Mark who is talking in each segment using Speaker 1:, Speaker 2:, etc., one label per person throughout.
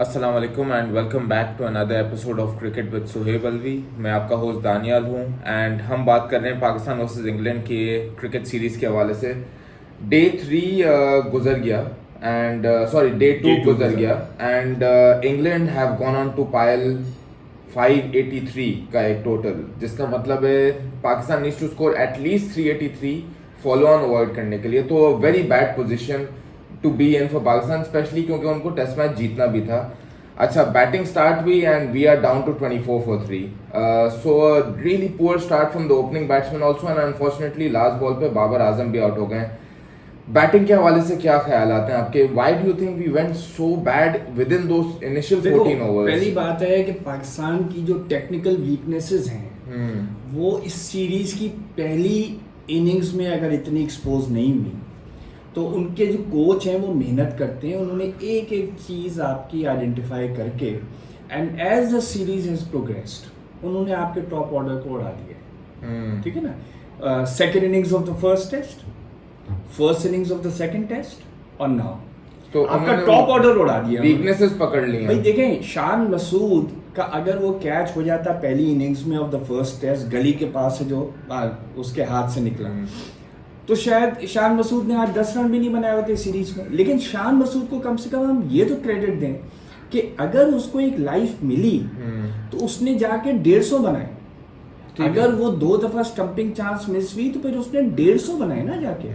Speaker 1: अस्सलाम वालेकुम and welcome back to another episode of cricket with Suhaib Alvi. मैं आपका होस्ट दानियाल हूं एंड हम बात कर रहे हैं पाकिस्तान वर्सेस इंग्लैंड के क्रिकेट सीरीज के हवाले से। डे 3 गुजर गया एंड डे 2 गुजर गया and England have gone on to pile 583 का एक टोटल, जिसका मतलब है Pakistan needs to score at least 383 follow on avoid करने के लिए। तो very bad position to be in for Pakistan, especially क्योंकि उनको टेस्ट मैच जीतना भी था। अच्छा, बैटिंग स्टार्ट हुई and we are down to 24 for 3, so really poor start from the opening batsman also and unfortunately last ball पे बाबर आजम भी out हो गए। बैटिंग के हवाले से क्या ख्याल आते हैं आपके? Why do you think we went so bad with in those initial 14 overs?
Speaker 2: पहली बात है कि पाकिस्तान की जो टेक्निकल वीकनेसेस हैं वो इस सीरीज की पहली इनिंग्स में अगर इतनी एक्सपोज नहीं हुई, तो उनके जो कोच हैं वो मेहनत करते हैं। उन्होंने एक एक चीज़ आपकी आइडेंटिफाई करके and as the series has progressed उन्होंने आपके टॉप ऑर्डर को उड़ा दिया। ठीक है ना? Second innings of the first test, first innings of the second test और नाउ
Speaker 1: तो
Speaker 2: आपका टॉप ऑर्डर उड़ा दिया,
Speaker 1: वीकनेसेस पकड़ ली।
Speaker 2: भाई देखें, शान मसूद का अगर वो कैच हो जाता पहली इनिंग्स में ऑफ द फर्स्ट टेस्ट गली के पास से जो उसके हाथ से निकला, तो शायद शान मसूद ने आज 10 रन भी नहीं बनाए होते सीरीज में। लेकिन शान मसूद को कम से कम हम ये तो क्रेडिट दें कि अगर उसको एक लाइफ मिली तो उसने जाके 150 बनाए। अगर वो 2 दफा स्टंपिंग चांस मिस हुई तो फिर उसने 150 बनाए ना जाके,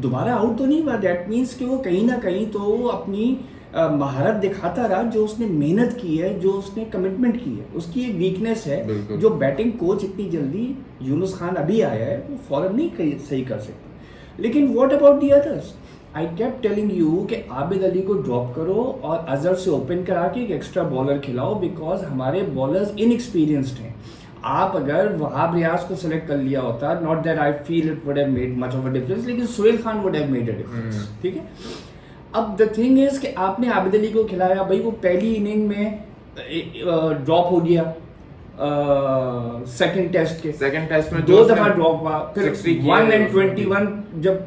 Speaker 2: दोबारा आउट तो नहीं हुआ। दैट मीन्स कि वो कहीं ना कहीं तो अपनी महारत दिखाता रहा, जो उसने मेहनत की है, जो उसने कमिटमेंट की है। उसकी एक वीकनेस है जो बैटिंग कोच इतनी जल्दी, यूनुस खान अभी आया है, वो फौरन नहीं सही कर सकता। लेकिन what about the others? I kept telling you कि आबिद अली को ड्रॉप करो और अजहर से ओपन करा के एक एक्स्ट्रा बॉलर खिलाओ, बिकॉज हमारे बॉलर्स इनएक्सपीरियंस्ड हैं। आप अगर वहाब रियाज को सेलेक्ट कर लिया होता, not that I feel it would have made much of a difference, लेकिन Sohail Khan would have made a difference. ठीक है, अब द थिंग इज कि आपने आबिद अली को खिलाया, भाई वो पहली इनिंग में ड्रॉप हो गया, सेकंड टेस्ट में 2 दफा ड्रॉप हुआ, फिर 1 and 21 जब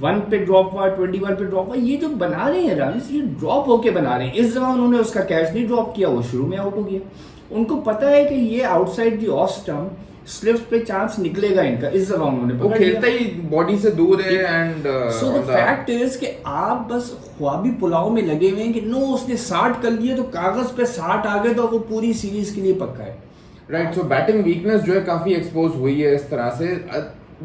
Speaker 2: 1 पे ड्रॉप हुआ, 21 पे ड्रॉप हुआ। ये जो बना रहे हैं रन, ये ड्रॉप होके बना रहे हैं। इस दफा उन्होंने उसका कैच नहीं ड्रॉप किया, वो शुरू में आउट हो गया। उनको पता है कि ये outside the off stump slips पे चांस निकलेगा इनका, इस दफा उन्होंने
Speaker 1: वो खेलता ही बॉडी से दूर है and
Speaker 2: so the fact is कि आप बस ख्वाबी पुलाव में लगे हुए हैं कि नो उसने 60 कर लिए तो कागज पे 60 आ गए तो वो पूरी सीरीज के लिए पक्का है।
Speaker 1: राइट, सो बैटिंग वीकनेस जो है काफी एक्सपोज हुई है इस तरह से।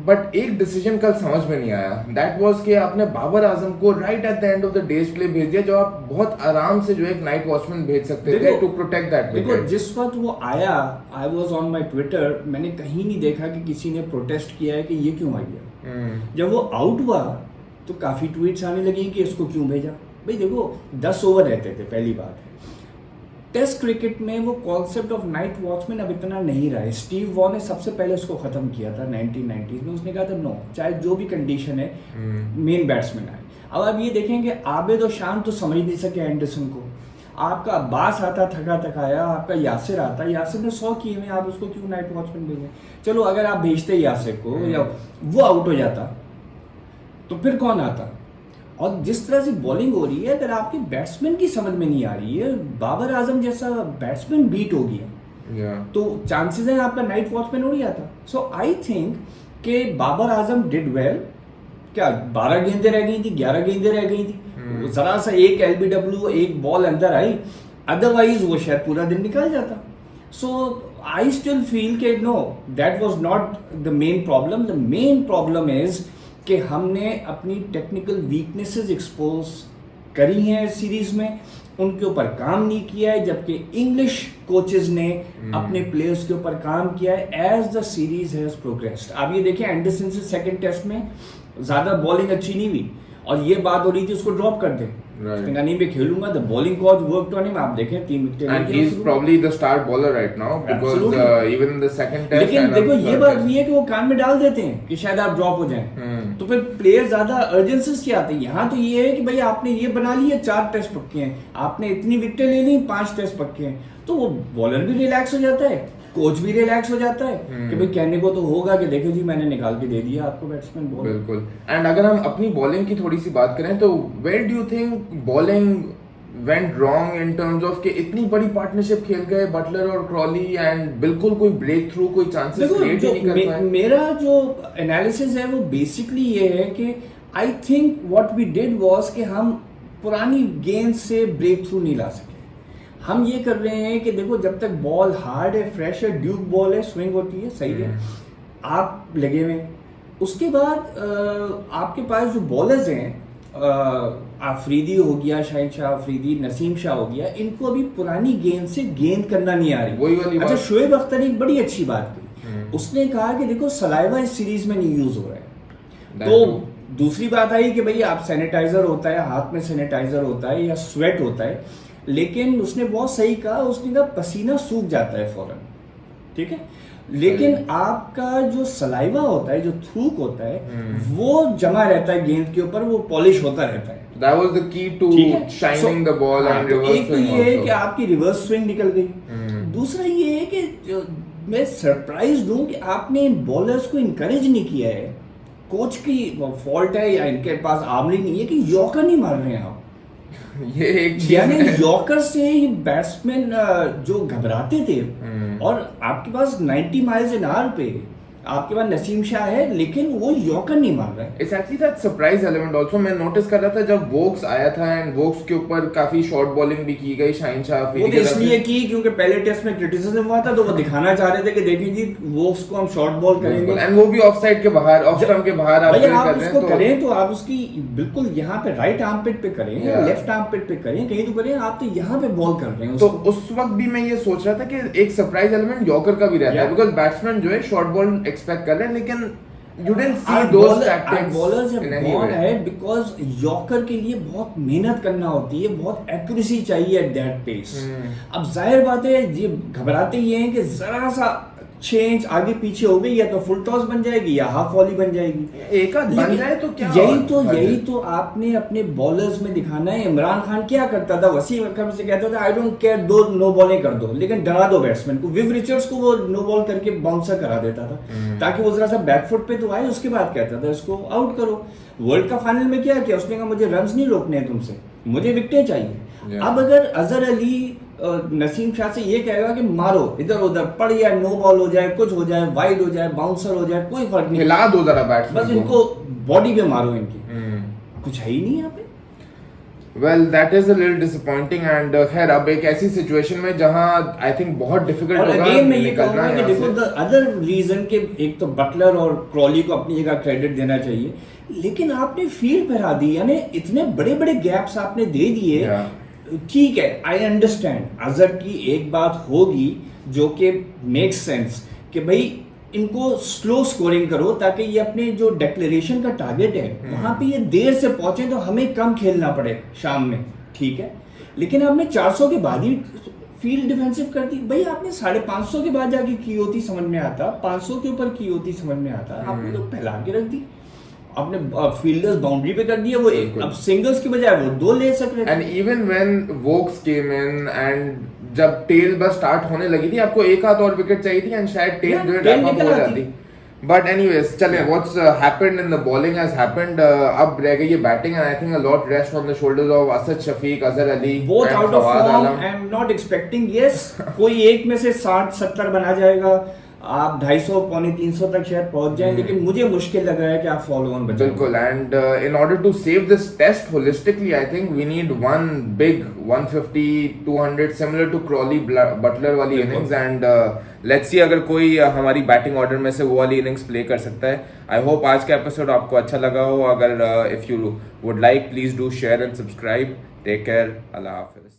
Speaker 1: बट एक डिसीजन कल समझ में नहीं आया, दैट वाज कि आपने बाबर आजम को right at the end of the days play भेज दिया, जो आप बहुत आराम से जो एक नाइट वॉचमैन भेज सकते थे टू प्रोटेक्ट दैट विकेट।
Speaker 2: देखो, जिस वक्त वो आया, I was on my Twitter, मैंने कहीं नहीं देखा कि किसी ने प्रोटेस्ट किया है कि ये क्यों आ गया। जब वो आउट हुआ तो काफी ट्वीट्स आने लगी कि इसको क्यों भेजा। भाई देखो, 10 ओवर रहते थे, पहली बात है। टेस्ट क्रिकेट में वो कॉन्सेप्ट ऑफ नाइट वॉचमैन अब इतना नहीं रहा है। स्टीव वॉ ने सबसे पहले उसको खत्म किया था 1990s में। उसने कहा था नो, चाहे जो भी कंडीशन है मेन बैट्समैन आए। अब आप ये देखेंगे, आबिद और शान तो समझ नहीं सके एंडरसन को। आपका अब्बास आता थका थकाया, आपका यासिर आता, यासिर ने 100 किए में, आप उसको क्यों नाइट वॉचमैन भेजें? चलो अगर आप भेजते यासिर को या वो आउट हो जाता तो फिर कौन आता? और जिस तरह से बॉलिंग हो रही है, अगर आपके बैट्समैन की समझ में नहीं आ रही है, बाबर आजम जैसा बैट्समैन बीट हो गया, तो चांसेस है आपका नाइट वॉचमैन हो गया था। सो आई थिंक कि बाबर आजम डिड वेल। क्या 12 गेंदें रह गई थी, 11 गेंदें रह गई थी, जरा सा एक LBW, एक बॉल अंदर आई, अदरवाइज वो शायद पूरा दिन निकल जाता। सो आई स्टिल फील के no, that was not the main problem. The main problem is कि हमने अपनी टेक्निकल वीकनेसेस एक्सपोज करी हैं सीरीज में, उनके ऊपर काम नहीं किया है, जबकि इंग्लिश कोचेस ने अपने प्लेयर्स के ऊपर काम किया है as the series has progressed. आप ये देखिए, एंडरसन से सेकंड टेस्ट में ज्यादा बॉलिंग अच्छी नहीं हुई और ये बात हो रही थी उसको ड्रॉप कर दे, नहीं मैं खेलूंगा। The bowling coach work on him. आप देखें 3 wicket
Speaker 1: and he is probably the star bowler right now, because even in the second test.
Speaker 2: लेकिन देखो, ये बात भी है कि वो कान में डाल देते हैं कि शायद आप ड्रॉप हो जाएं, तो फिर प्लेयर ज्यादा अर्जेंसी से आते हैं। यहाँ तो ये है कि भाई आपने ये बना लिया, 4 टेस्ट पक्के हैं, आपने इतनी विकेटें ले ली, 5 टेस्ट पक्के हैं, तो वो बॉलर भी रिलैक्स हो जाता है, कोच भी रिलैक्स हो जाता है कि भाई कहने को तो होगा कि देखो जी मैंने निकाल के दे दिया आपको बैट्समैन बॉल।
Speaker 1: बिल्कुल। एंड अगर हम अपनी बॉलिंग की थोड़ी सी बात करें तो where do you think bowling went wrong in terms of कि इतनी बड़ी पार्टनरशिप खेल गए बटलर और क्रॉली एंड बिल्कुल कोई ब्रेक थ्रू कोई चांसेस क्रिएट ही नहीं कर पाए।
Speaker 2: मेरा जो एनालिसिस है वो बेसिकली ये है कि I think what we did was कि हम पुरानी गेंद से ब्रेक थ्रू नहीं ला सके। हम ये कर रहे हैं कि देखो जब तक बॉल हार्ड है, फ्रेश है, ड्यूक बॉल है, स्विंग होती है, सही है, आप लगे हुए। उसके बाद आपके पास जो बॉलर्स हैं, आफरीदी हो गया, शाहिद शाह अफरीदी, नसीम शाह हो गया, इनको अभी पुरानी गेंद से गेंद करना नहीं आ रही।
Speaker 1: वही वाली
Speaker 2: अच्छा, शोएब अख्तर ने एक बड़ी अच्छी बात की, उसने कहा कि देखो सलाइवा इस सीरीज में नहीं यूज हो रहा है। तो दूसरी बात आई कि भाई आप सैनिटाइजर होता है, हाथ में सैनिटाइजर होता है या स्वेट होता है, लेकिन उसने बहुत सही कहा, उसने कहा पसीना सूख जाता है फौरन, ठीक है, लेकिन आपका जो सलाइवा होता है, जो थूक होता है, वो जमा रहता है गेंद के ऊपर, वो पॉलिश होता रहता है।
Speaker 1: That was the key to shining the ball and reverse swing.
Speaker 2: एक तो ये है कि आपकी रिवर्स स्विंग निकल गई। दूसरा ये है कि मैं सरप्राइज हूं कि आपने इन बॉलर्स को इनकरेज नहीं किया है। कोच की फॉल्ट है या इनके पास आर्मरी नहीं है कि यॉर्कर नहीं मार रहे हैं आप।
Speaker 1: ये एक चीज
Speaker 2: यानी
Speaker 1: है।
Speaker 2: यॉर्कर से ये बैट्समैन जो घबराते थे, और आपके पास 90 माइल्स एन आवर पे आपके पास नसीम शाह है, लेकिन वो यॉर्कर नहीं मार रहा है।
Speaker 1: It's actually that surprise element also। मैं नोटिस कर रहा था जब वोक्स आया था एंड वोक्स के ऊपर काफी शॉर्ट बॉलिंग भी की गई शाहीन शाह
Speaker 2: वो
Speaker 1: अफरीदी
Speaker 2: तो इसलिए की क्योंकि पहले टेस्ट में क्रिटिसिज्म हुआ था, तो वो दिखाना चाह रहे थे कि देखिए जी वोक्स को हम शॉर्ट बॉल करेंगे,
Speaker 1: एंड वो भी ऑफ साइड के बाहर, ऑफ स्टंप के बाहर आप
Speaker 2: भैया आप
Speaker 1: कर रहे
Speaker 2: उसको
Speaker 1: हैं
Speaker 2: करें तो आप उसकी बिल्कुल यहाँ पे राइट आर्म पिट पे करें या लेफ्ट आर्म पिट पे करें, कहीं तो करें, आप तो यहाँ पे बॉल कर रहे हैं।
Speaker 1: तो उस वक्त भी मैं ये सोच रहा था कि एक सरप्राइज एलिमेंट यॉर्कर का भी रहता है, बिकॉज बैट्समैन जो है शॉर्ट बॉल एक्सपेक्ट कर रहे हैं, लेकिन you didn't see those tactics
Speaker 2: bowlers
Speaker 1: in any
Speaker 2: gone
Speaker 1: way।
Speaker 2: है बिकॉज यॉर्कर के लिए बहुत मेहनत करना होती है, बहुत एक्यूरेसी चाहिए एट दैट पेस। अब जाहिर बात है ये घबराते ही हैं कि जरा सा चेंज आगे पीछे हो गई, या तो फुल टॉस बन जाएगी या हाफ वॉली बन जाएगी,
Speaker 1: एक आध बन जाए तो क्या।
Speaker 2: यही तो आपने अपने बॉलर्स में दिखाना है। इमरान खान क्या करता था, वसीम अकरम से कहता था आई डोंट केयर, दो नो बॉलें कर दो, लेकिन डरा दो बैट्समैन को। विव रिचर्ड्स को वो नो बॉल करके बाउंसर करा देता था ताकि वो जरा सा बैकफुट पे तो आए, उसके बाद कहता था इसको आउट करो। वर्ल्ड कप फाइनल में क्या किया उसने, कहा मुझे रन्स नहीं रोकने हैं तुमसे, मुझे विकेटें चाहिए। अब अगर अजहर अली नसीम शाह से ये कहेगा कि मारो इधर उधर, पड़ या नो बॉल हो जाए, कुछ हो जाए, वाइड हो जाए, बाउंसर हो जाए, कोई फर्क नहीं,
Speaker 1: हिला दो जरा बैट्समैन
Speaker 2: बस इनको बॉडी पे मारो, इनकी कुछ है ही नहीं यहाँ पे।
Speaker 1: Well, that is a little disappointing and खैर अब एक ऐसी सिचुएशन में जहां आई थिंक बहुत डिफिकल्ट होगा
Speaker 2: अगेन मैं ये
Speaker 1: निकलना
Speaker 2: कहूंगा कि
Speaker 1: यहाँ
Speaker 2: देखो
Speaker 1: से।
Speaker 2: द अदर रीजन के एक तो बटलर और क्रॉली को अपनी जगह क्रेडिट देना चाहिए, लेकिन आपने फील्ड पर आ दी, यानी इतने बड़े बड़े गैप्स आपने दे दिए। ठीक है, आई अंडरस्टैंड अजहर की एक बात होगी जो कि मेक्स सेंस कि भाई इनको स्लो स्कोरिंग करो ताकि ये अपने जो डिक्लेरेशन का टारगेट है वहां पे ये देर से पहुंचे तो हमें कम खेलना पड़े शाम में, ठीक है, लेकिन आपने 400 के बाद ही फील्ड डिफेंसिव कर दी। भाई आपने 550 के बाद जाके की होती समझ में आता, 500 के ऊपर की होती समझ में आता, आपने तो फैला के रख दी, आपने फील्डर्स बाउंड्री पे कर दिया, वो एक अब सिंगल्स की बजाय वो 2 ले सक रहे थे।
Speaker 1: And even when Woakes came in and जब टेल बस स्टार्ट होने लगी थी, आपको एक हाथ और विकेट चाहिए थी एंड शायद टेल जो है रैप अप हो जाती। बट एनीवेज चलें, what's happened in the bowling has happened. अब रह गई ये batting and I think a lot rest on the shoulders of Asad Shafiq, Azhar Ali,
Speaker 2: both out of form. I am not expecting, yes कोई एक में से 60-70 बना जाएगा, आप 250 पौने 300 तक शायद पहुंच जाएं, लेकिन मुझे मुश्किल लग रहा है कि आप फॉलो ऑन बचाएं।
Speaker 1: बिल्कुल, and in order to save this test holistically I think we need one big 150-200 similar to Crawley Butler वाली इनिंग्स, एंड लेट्स सी अगर कोई हमारी बैटिंग ऑर्डर में से वो वाली इनिंग्स प्ले कर सकता है। आई होप आज का एपिसोड आपको अच्छा लगा हो। अगर if you would like please do share and subscribe. Take care, अल्लाह हाफिज।